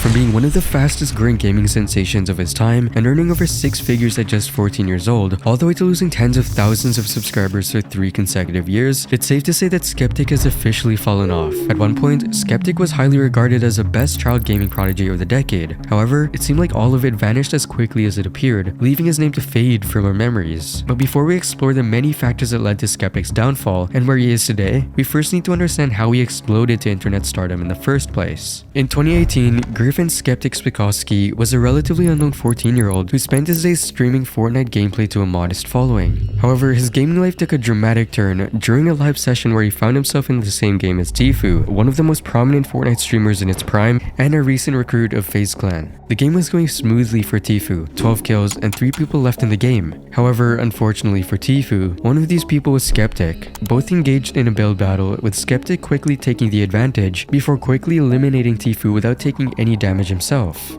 from being one of the fastest growing gaming sensations of his time and earning over 6 figures at just 14 years old, all the way to losing tens of thousands of subscribers for 3 consecutive years, it's safe to say that Sceptic has officially fallen off. At one point, Sceptic was highly regarded as the best child gaming prodigy of the decade. However, it seemed like all of it vanished as quickly as it appeared, leaving his name to fade from our memories. But before we explore the many factors that led to Sceptic's downfall and where he is today, we first need to understand how he exploded to internet stardom in the first place. In 2018, Griffin Sceptic Spikoski was a relatively unknown 14-year-old who spent his days streaming Fortnite gameplay to a modest following. However, his gaming life took a dramatic turn during a live session where he found himself in the same game as Tfue, one of the most prominent Fortnite streamers in its prime and a recent recruit of FaZe Clan. The game was going smoothly for Tfue, 12 kills and 3 people left in the game. However, unfortunately for Tfue, one of these people was Sceptic. Both engaged in a build battle, with Sceptic quickly taking the advantage before quickly eliminating Tfue without taking any damage himself.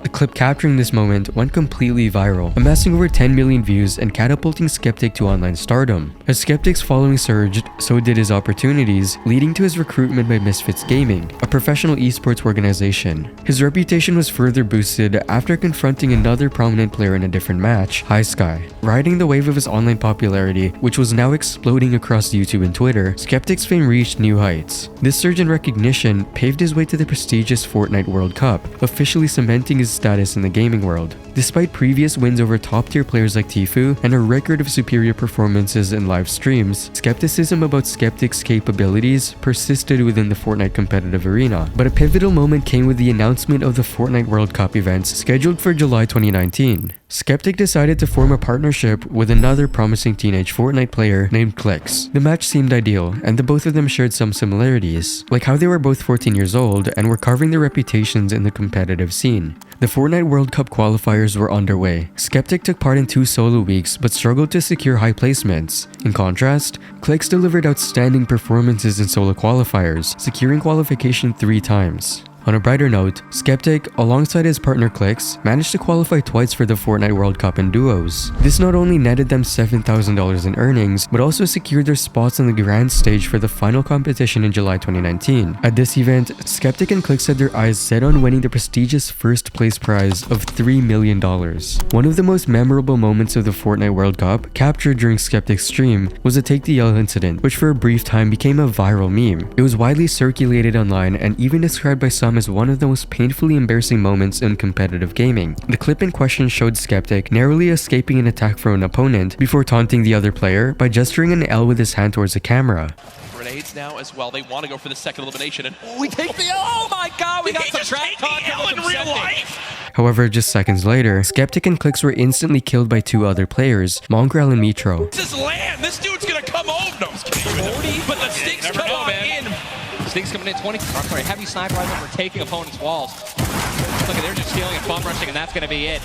The clip capturing this moment went completely viral, amassing over 10 million views and catapulting Sceptic to online stardom. As Sceptic's following surged, so did his opportunities, leading to his recruitment by Misfits Gaming, a professional esports organization. His reputation was further boosted after confronting another prominent player in a different match, High Sky. Riding the wave of his online popularity, which was now exploding across YouTube and Twitter, Sceptic's fame reached new heights. This surge in recognition paved his way to the prestigious Fortnite World Cup, officially cementing his status in the gaming world. Despite previous wins over top-tier players like Tfue and a record of superior performances in live streams, skepticism about Sceptic's capabilities persisted within the Fortnite competitive arena. But a pivotal moment came with the announcement of the Fortnite World Cup events scheduled for July 2019. Sceptic decided to form a partnership with another promising teenage Fortnite player named Clix. The match seemed ideal, and the both of them shared some similarities, like how they were both 14 years old and were carving their reputations in the competitive scene. The Fortnite World Cup qualifiers were underway. Sceptic took part in 2 solo weeks but struggled to secure high placements. In contrast, Clix delivered outstanding performances in solo qualifiers, securing qualification 3 times. On a brighter note, Sceptic, alongside his partner Clix, managed to qualify twice for the Fortnite World Cup in duos. This not only netted them $7,000 in earnings, but also secured their spots on the grand stage for the final competition in July 2019. At this event, Sceptic and Clix had their eyes set on winning the prestigious first place prize of $3 million. One of the most memorable moments of the Fortnite World Cup, captured during Sceptic's stream, was the Take the L incident, which for a brief time became a viral meme. It was widely circulated online and even described by some as one of the most painfully embarrassing moments in competitive gaming. The clip in question showed Sceptic narrowly escaping an attack from an opponent before taunting the other player by gesturing an L with his hand towards the camera. Grenades now as well. They want to go for the second elimination, and we take the oh my god, we got some track talk in real life. However, just seconds later, Sceptic and Clix were instantly killed by 2 other players, Mongrel and Mitro. This is land. This dude's gonna come over. No, 40, but the sticks come on in. Sticks coming in 20. Sorry, heavy sniper rifle for taking opponents' walls. Look at they're just stealing and bomb rushing, and that's gonna be it.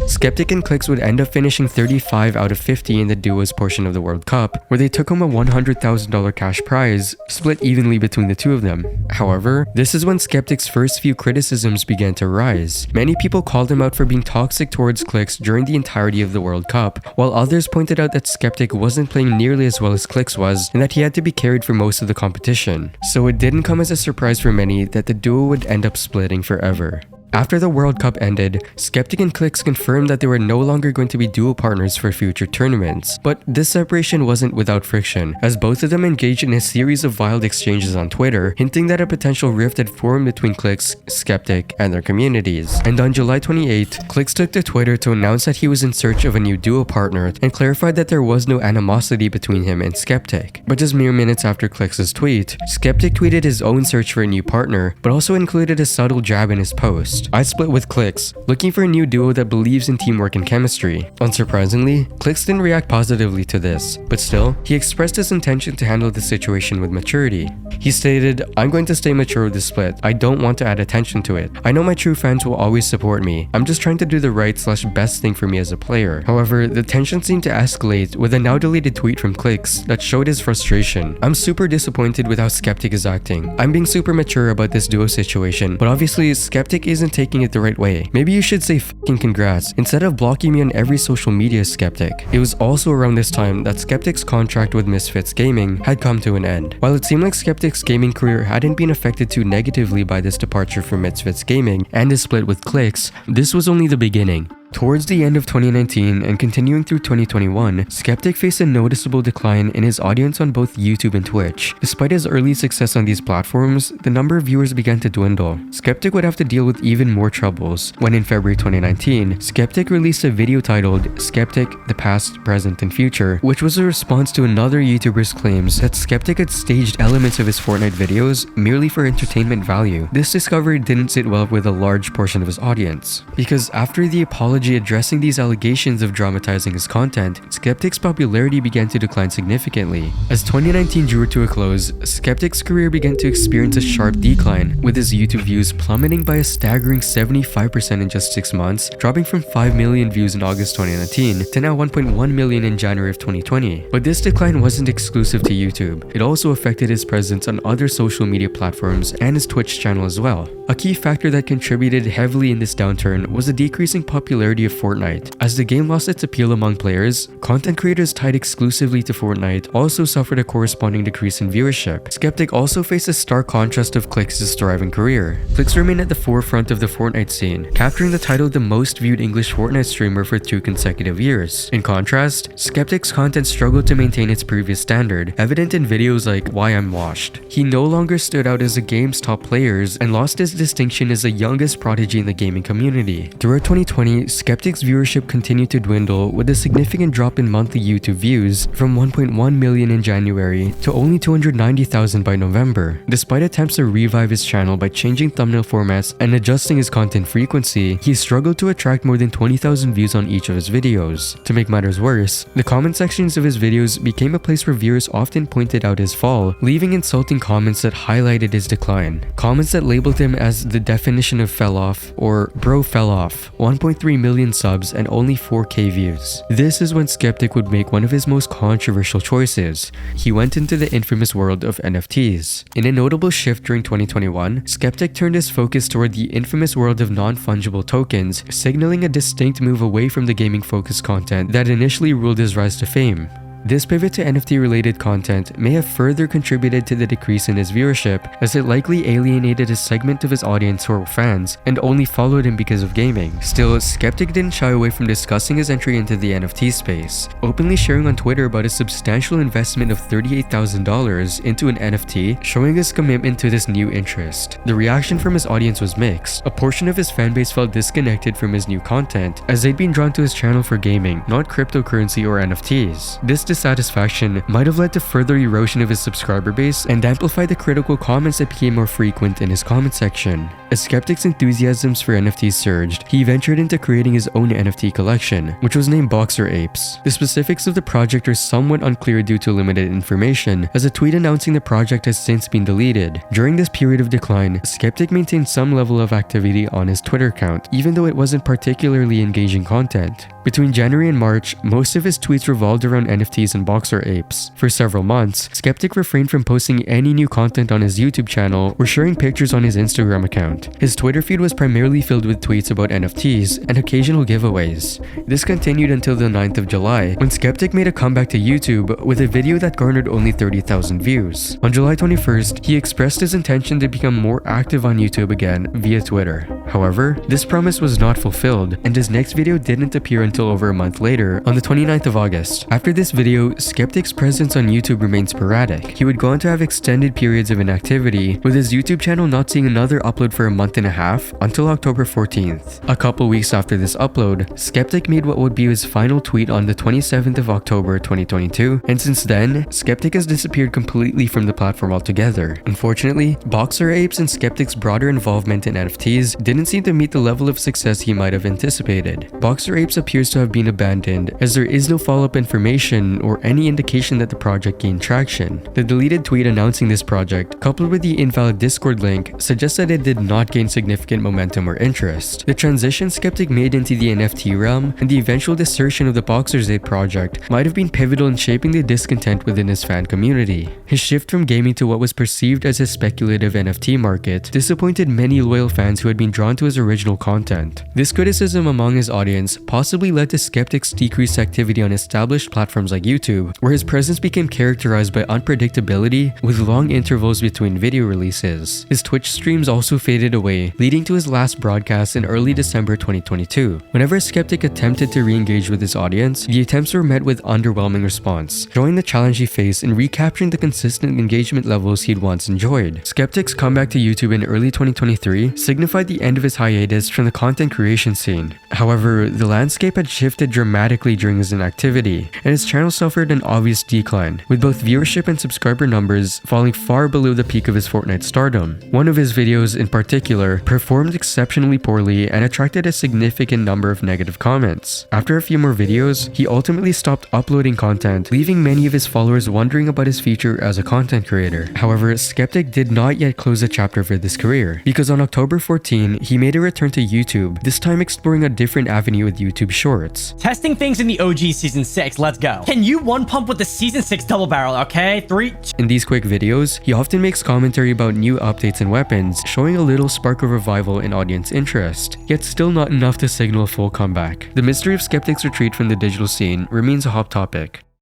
Sceptic and Clix would end up finishing 35 out of 50 in the duos portion of the World Cup, where they took home a $100,000 cash prize, split evenly between the 2 of them. However, this is when Sceptic's first few criticisms began to rise. Many people called him out for being toxic towards Clix during the entirety of the World Cup, while others pointed out that Sceptic wasn't playing nearly as well as Clix was, and that he had to be carried for most of the competition. So it didn't come as a surprise for many that the duo would end up splitting forever. After the World Cup ended, Sceptic and Clix confirmed that they were no longer going to be duo partners for future tournaments. But this separation wasn't without friction, as both of them engaged in a series of wild exchanges on Twitter, hinting that a potential rift had formed between Clix, Sceptic, and their communities. And on July 28, Clix took to Twitter to announce that he was in search of a new duo partner and clarified that there was no animosity between him and Sceptic. But just mere minutes after Clix's tweet, Sceptic tweeted his own search for a new partner, but also included a subtle jab in his post. I split with Clix, looking for a new duo that believes in teamwork and chemistry. Unsurprisingly, Clix didn't react positively to this, but still, he expressed his intention to handle the situation with maturity. He stated, "I'm going to stay mature with the split. I don't want to add attention to it. I know my true fans will always support me. I'm just trying to do the right/best thing for me as a player." However, the tension seemed to escalate with a now deleted tweet from Clix that showed his frustration. "I'm super disappointed with how Sceptic is acting. I'm being super mature about this duo situation, but obviously Sceptic isn't taking it the right way. Maybe you should say fucking congrats instead of blocking me on every social media, Sceptic. It was also around this time that Sceptic's contract with Misfits Gaming had come to an end. While it seemed like Sceptic's gaming career hadn't been affected too negatively by this departure from Misfits Gaming and his split with Clix, this was only the beginning. Towards the end of 2019 and continuing through 2021, Sceptic faced a noticeable decline in his audience on both YouTube and Twitch. Despite his early success on these platforms, the number of viewers began to dwindle. Sceptic would have to deal with even more troubles when in February 2019, Sceptic released a video titled Sceptic, the Past, Present, and Future, which was a response to another YouTuber's claims that Sceptic had staged elements of his Fortnite videos merely for entertainment value. This discovery didn't sit well with a large portion of his audience, because after the apology addressing these allegations of dramatizing his content, Sceptic's popularity began to decline significantly. As 2019 drew to a close, Sceptic's career began to experience a sharp decline, with his YouTube views plummeting by a staggering 75% in just 6 months, dropping from 5 million views in August 2019 to now 1.1 million in January of 2020. But this decline wasn't exclusive to YouTube. It also affected his presence on other social media platforms and his Twitch channel as well. A key factor that contributed heavily in this downturn was the decreasing popularity of Fortnite. As the game lost its appeal among players, content creators tied exclusively to Fortnite also suffered a corresponding decrease in viewership. Sceptic also faced a stark contrast of Clix's thriving career. Clix remained at the forefront of the Fortnite scene, capturing the title of the most viewed English Fortnite streamer for 2 consecutive years. In contrast, Sceptic's content struggled to maintain its previous standard, evident in videos like Why I'm Washed. He no longer stood out as the game's top players and lost his distinction as the youngest prodigy in the gaming community. Throughout 2020, Sceptic's viewership continued to dwindle, with a significant drop in monthly YouTube views from 1.1 million in January to only 290,000 by November. Despite attempts to revive his channel by changing thumbnail formats and adjusting his content frequency, he struggled to attract more than 20,000 views on each of his videos. To make matters worse, the comment sections of his videos became a place where viewers often pointed out his fall, leaving insulting comments that highlighted his decline. Comments that labeled him as the definition of fell off or bro fell off, 1.3 million subs and only 4K views. This is when Sceptic would make one of his most controversial choices. He went into the infamous world of NFTs. In a notable shift during 2021, Sceptic turned his focus toward the infamous world of non-fungible tokens, signaling a distinct move away from the gaming-focused content that initially ruled his rise to fame. This pivot to NFT-related content may have further contributed to the decrease in his viewership, as it likely alienated a segment of his audience who were fans and only followed him because of gaming. Still, Sceptic didn't shy away from discussing his entry into the NFT space, openly sharing on Twitter about his substantial investment of $38,000 into an NFT, showing his commitment to this new interest. The reaction from his audience was mixed. A portion of his fanbase felt disconnected from his new content, as they'd been drawn to his channel for gaming, not cryptocurrency or NFTs. This dissatisfaction might have led to further erosion of his subscriber base and amplified the critical comments that became more frequent in his comment section. As Sceptic's enthusiasms for NFTs surged, he ventured into creating his own NFT collection, which was named Boxer Apes. The specifics of the project are somewhat unclear due to limited information, as a tweet announcing the project has since been deleted. During this period of decline, Sceptic maintained some level of activity on his Twitter account, even though it wasn't particularly engaging content. Between January and March, most of his tweets revolved around NFTs and Boxer Apes. For several months, Sceptic refrained from posting any new content on his YouTube channel or sharing pictures on his Instagram account. His Twitter feed was primarily filled with tweets about NFTs and occasional giveaways. This continued until the 9th of July, when Sceptic made a comeback to YouTube with a video that garnered only 30,000 views. On July 21st, he expressed his intention to become more active on YouTube again via Twitter. However, this promise was not fulfilled, and his next video didn't appear until over a month later, on the 29th of August. After this video, Sceptic's presence on YouTube remained sporadic. He would go on to have extended periods of inactivity, with his YouTube channel not seeing another upload for a month and a half until October 14th. A couple weeks after this upload, Sceptic made what would be his final tweet on the 27th of October 2022, and since then, Sceptic has disappeared completely from the platform altogether. Unfortunately, Boxer Apes and Sceptic's broader involvement in NFTs didn't seem to meet the level of success he might have anticipated. Boxer Apes appears appears to have been abandoned, as there is no follow-up information or any indication that the project gained traction. The deleted tweet announcing this project, coupled with the invalid Discord link, suggests that it did not gain significant momentum or interest. The transition Sceptic made into the NFT realm and the eventual desertion of the Boxer's 8 project might have been pivotal in shaping the discontent within his fan community. His shift from gaming to what was perceived as a speculative NFT market disappointed many loyal fans who had been drawn to his original content. This criticism among his audience possibly led to Sceptic's decreased activity on established platforms like YouTube, where his presence became characterized by unpredictability with long intervals between video releases. His Twitch streams also faded away, leading to his last broadcast in early December 2022. Whenever Sceptic attempted to re-engage with his audience, the attempts were met with underwhelming response, showing the challenge he faced in recapturing the consistent engagement levels he'd once enjoyed. Sceptic's comeback to YouTube in early 2023 signified the end of his hiatus from the content creation scene. However, the landscape had shifted dramatically during his inactivity, and his channel suffered an obvious decline, with both viewership and subscriber numbers falling far below the peak of his Fortnite stardom. One of his videos in particular performed exceptionally poorly and attracted a significant number of negative comments. After a few more videos, he ultimately stopped uploading content, leaving many of his followers wondering about his future as a content creator. However, Sceptic did not yet close a chapter for this career, because on October 14, he made a return to YouTube, this time exploring a different avenue with YouTube Shorts. Testing things in the OG Season 6, let's go. Can you one pump with the Season 6 double barrel, okay? 3, 2... In these quick videos, he often makes commentary about new updates and weapons, showing a little spark of revival in audience interest, yet still not enough to signal a full comeback. The mystery of Sceptic's retreat from the digital scene remains a hot topic.